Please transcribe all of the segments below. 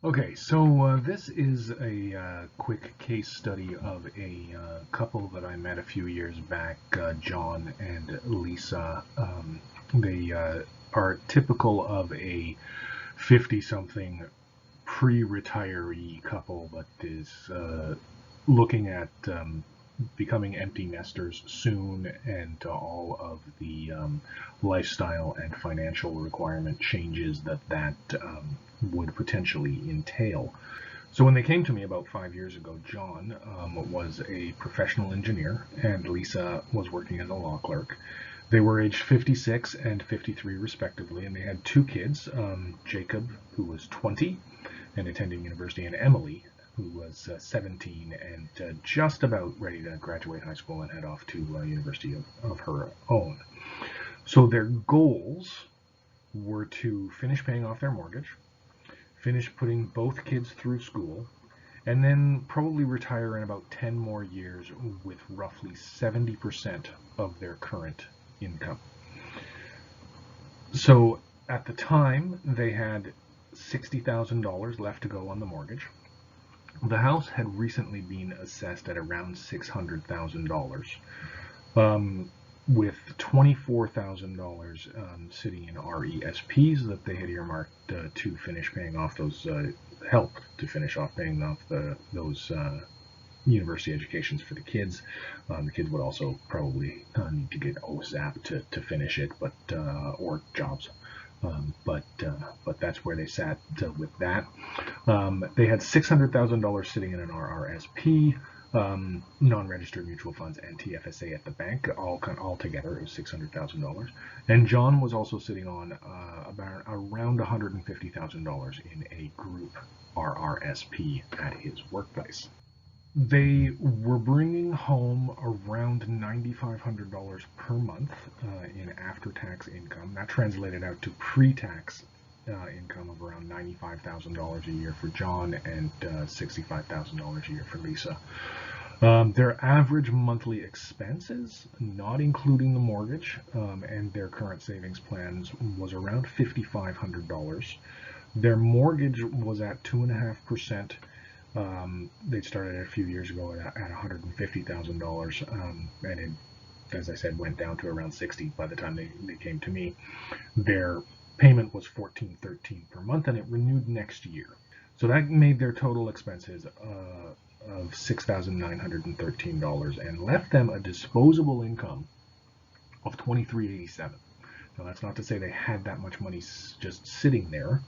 Okay, so this is a quick case study of a couple that I met a few years back, John and Lisa. They are typical of a 50-something pre-retiree couple that is looking at becoming empty nesters soon, and all of the lifestyle and financial requirement changes that would potentially entail. So when they came to me about 5 years ago, John was a professional engineer, and Lisa was working as a law clerk. They were aged 56 and 53 respectively, and they had two kids, Jacob, who was 20 and attending university, and Emily, who was 17 and just about ready to graduate high school and head off to university of her own. So their goals were to finish paying off their mortgage, finish putting both kids through school, and then probably retire in about 10 more years with roughly 70% of their current income. So at the time, they had $60,000 left to go on the mortgage. The house had recently been assessed at around $600,000, with $24,000 sitting in RESPs that they had earmarked to finish paying off those, help to finish off paying off those university educations for the kids. The kids would also probably need to get OSAP to finish it, but or jobs. But that's where they sat with that. They had $600,000 sitting in an RRSP, non-registered mutual funds, and TFSA at the bank. All together, it was $600,000. And John was also sitting on about around $150,000 in a group RRSP at his workplace. They were bringing home around $9,500 per month in after-tax income. That translated out to pre-tax income of around $95,000 a year for John and $65,000 a year for Lisa. Their average monthly expenses, not including the mortgage and their current savings plans, was around $5,500. Their mortgage was at 2.5%. They started a few years ago at $150,000, and it, as I said, went down to around 60 by the time they came to me. Their payment was $1,413 per month, and it renewed next year. So that made their total expenses of $6,913 and left them a disposable income of $2,387. Now, that's not to say they had that much money just sitting there.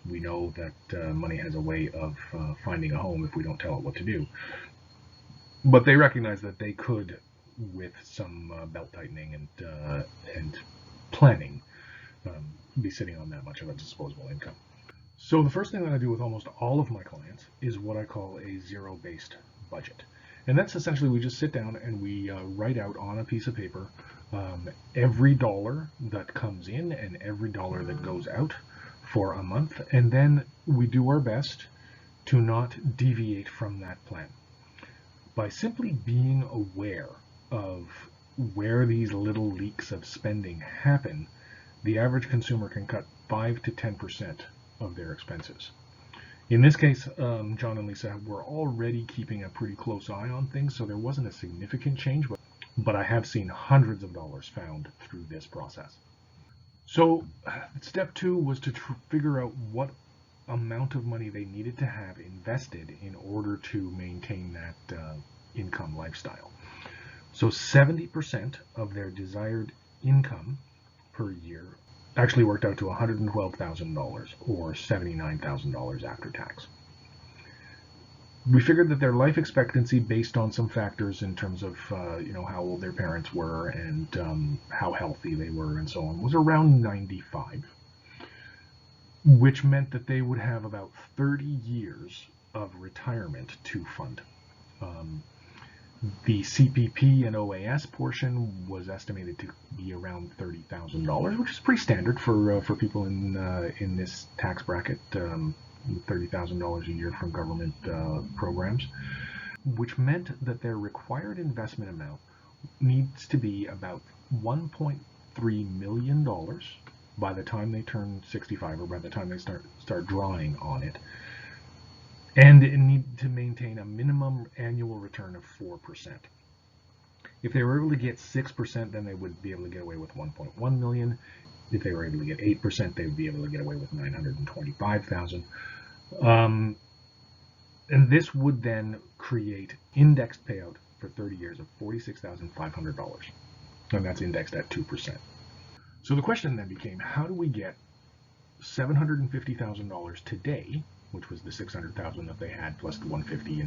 We know that money has a way of finding a home if we don't tell it what to do. But they recognize that they could, with some belt tightening and planning, be sitting on that much of a disposable income. So the first thing that I do with almost all of my clients is what I call a zero-based budget. And that's essentially, we just sit down and we write out on a piece of paper every dollar that comes in and every dollar that goes out for a month. And then we do our best to not deviate from that plan. By simply being aware of where these little leaks of spending happen, the average consumer can cut 5 to 10% of their expenses. In this case, John and Lisa were already keeping a pretty close eye on things, so there wasn't a significant change, but I have seen hundreds of dollars found through this process. So step two was to figure out what amount of money they needed to have invested in order to maintain that income lifestyle. So 70% of their desired income per year actually worked out to $112,000 or $79,000 after tax. We figured that their life expectancy, based on some factors in terms of how old their parents were and how healthy they were and so on, was around 95, which meant that they would have about 30 years of retirement to fund. The CPP and OAS portion was estimated to be around $30,000, which is pretty standard for people in this tax bracket. $30,000 a year from government programs, which meant that their required investment amount needs to be about $1.3 million by the time they turn 65 or by the time they start drawing on it, and need to maintain a minimum annual return of 4%. If they were able to get 6%, then they would be able to get away with 1.1 million. If they were able to get 8%, they would be able to get away with 925,000. And this would then create indexed payout for 30 years of $46,500. And that's indexed at 2%. So the question then became, how do we get $750,000 today, which was the $600,000 that they had plus the $150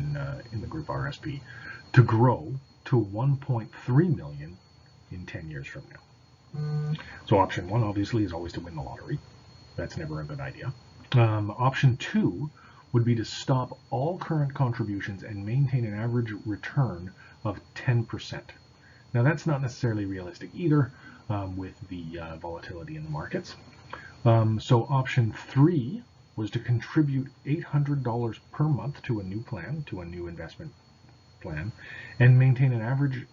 in the group RSP, to grow to $1.3 million in 10 years from now? So option one, obviously, is always to win the lottery. That's never a good idea. Option two would be to stop all current contributions and maintain an average return of 10%. Now that's not necessarily realistic either, with the volatility in the markets. So option three was to contribute $800 per month to a new plan, to a new investment plan, and maintain an average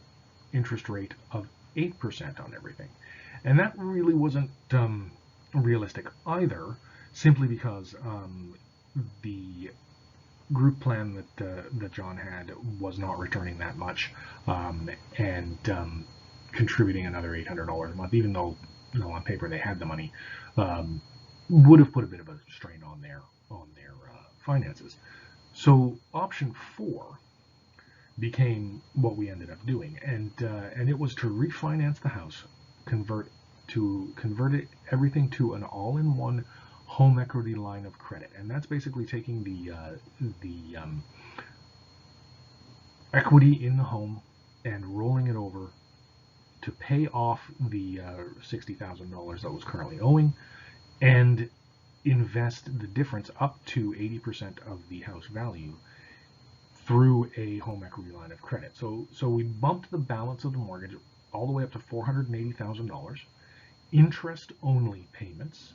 interest rate of 8% on everything. And that really wasn't realistic either, simply because the group plan that John had was not returning that much, and contributing another $800 a month, even though on paper they had the money, would have put a bit of a strain on their finances. So option four became what we ended up doing, and it was to refinance the house, convert everything to an all-in-one home equity line of credit. And that's basically taking the equity in the home and rolling it over to pay off the $60,000 that was currently owing, and invest the difference up to 80% of the house value through a home equity line of credit. So we bumped the balance of the mortgage all the way up to $480,000. Interest-only payments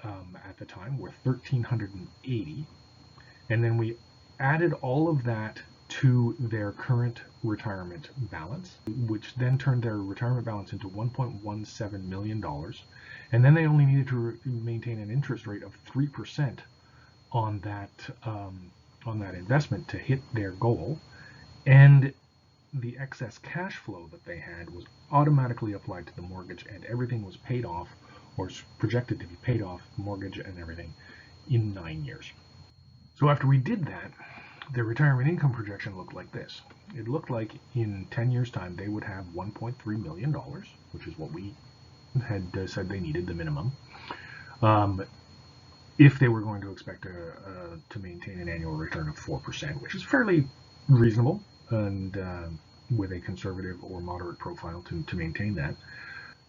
at the time were $1,380, and then we added all of that to their current retirement balance, which then turned their retirement balance into $1.17 million. And then they only needed to maintain an interest rate of 3% on that investment to hit their goal. And the excess cash flow that they had was automatically applied to the mortgage, and everything was paid off, or projected to be paid off, mortgage and everything, in 9 years. So after we did that, their retirement income projection looked like this. It looked like in 10 years' time they would have $1.3 million, which is what we had said they needed, the minimum, if they were going to expect to maintain an annual return of 4%, which is fairly reasonable, and with a conservative or moderate profile to maintain that.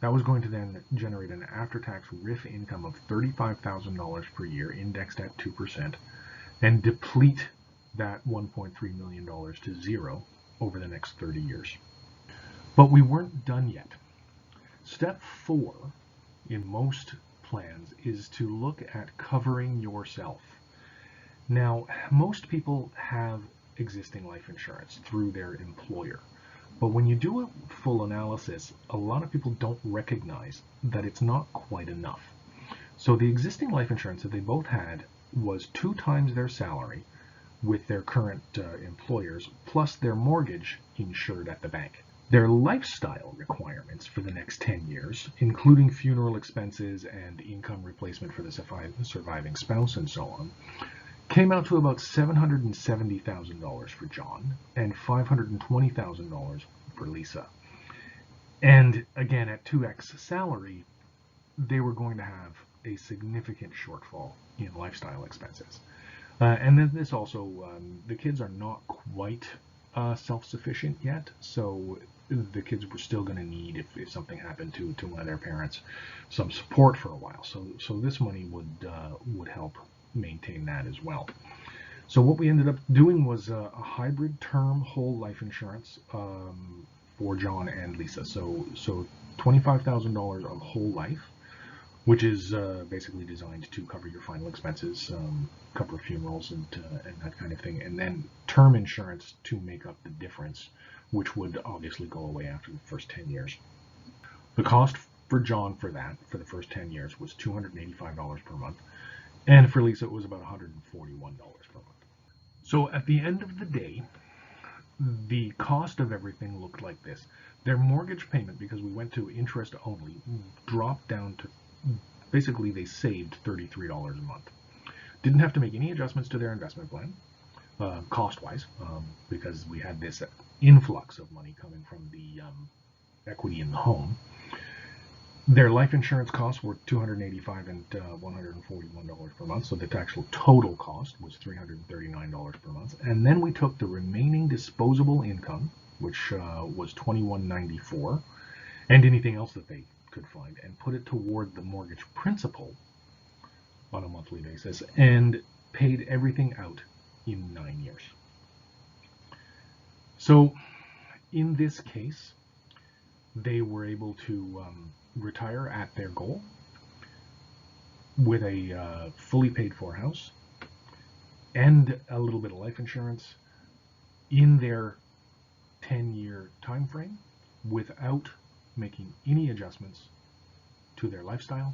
That was going to then generate an after-tax RIF income of $35,000 per year, indexed at 2%, and deplete that $1.3 million to zero over the next 30 years. But we weren't done yet. Step 4 in most plans is to look at covering yourself. Now, most people have existing life insurance through their employer. But when you do a full analysis, a lot of people don't recognize that it's not quite enough. So the existing life insurance that they both had was 2 times their salary with their current employers, plus their mortgage insured at the bank. Their lifestyle requirements for the next 10 years, including funeral expenses and income replacement for the surviving spouse and so on, came out to about $770,000 for John and $520,000 for Lisa. And again, at 2x salary, they were going to have a significant shortfall in lifestyle expenses. And then this also, the kids are not quite self-sufficient yet, so the kids were still going to need, if something happened to one of their parents, some support for a while. So this money would help maintain that as well. So what we ended up doing was a hybrid term whole life insurance for John and Lisa. So $25,000 of whole life, which is basically designed to cover your final expenses, cover funerals and that kind of thing, and then term insurance to make up the difference, which would obviously go away after the first 10 years. The cost for John for the first 10 years was $285 per month, and for Lisa it was about $141 per month. So at the end of the day, the cost of everything looked like this. Their mortgage payment, because we went to interest only, dropped down to, basically they saved $33 a month. Didn't have to make any adjustments to their investment plan, cost-wise, because we had this influx of money coming from the equity in the home. Their life insurance costs were $285 and $141 per month, so the actual total cost was $339 per month. And then we took the remaining disposable income, which was $21.94, and anything else that they could find, and put it toward the mortgage principal on a monthly basis, and paid everything out in 9 years. So in this case, they were able to retire at their goal with a fully paid for house and a little bit of life insurance in their 10-year time frame without making any adjustments to their lifestyle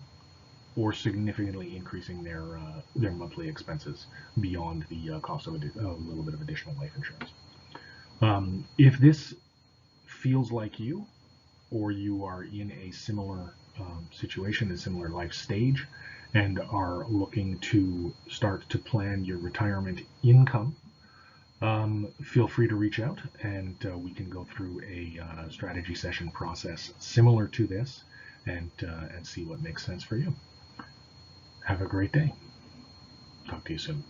or significantly increasing their monthly expenses beyond the cost of a little bit of additional life insurance. If this feels like you, or you are in a similar situation, a similar life stage, and are looking to start to plan your retirement income, feel free to reach out, and we can go through a strategy session process similar to this, and see what makes sense for you. Have a great day. Talk to you soon.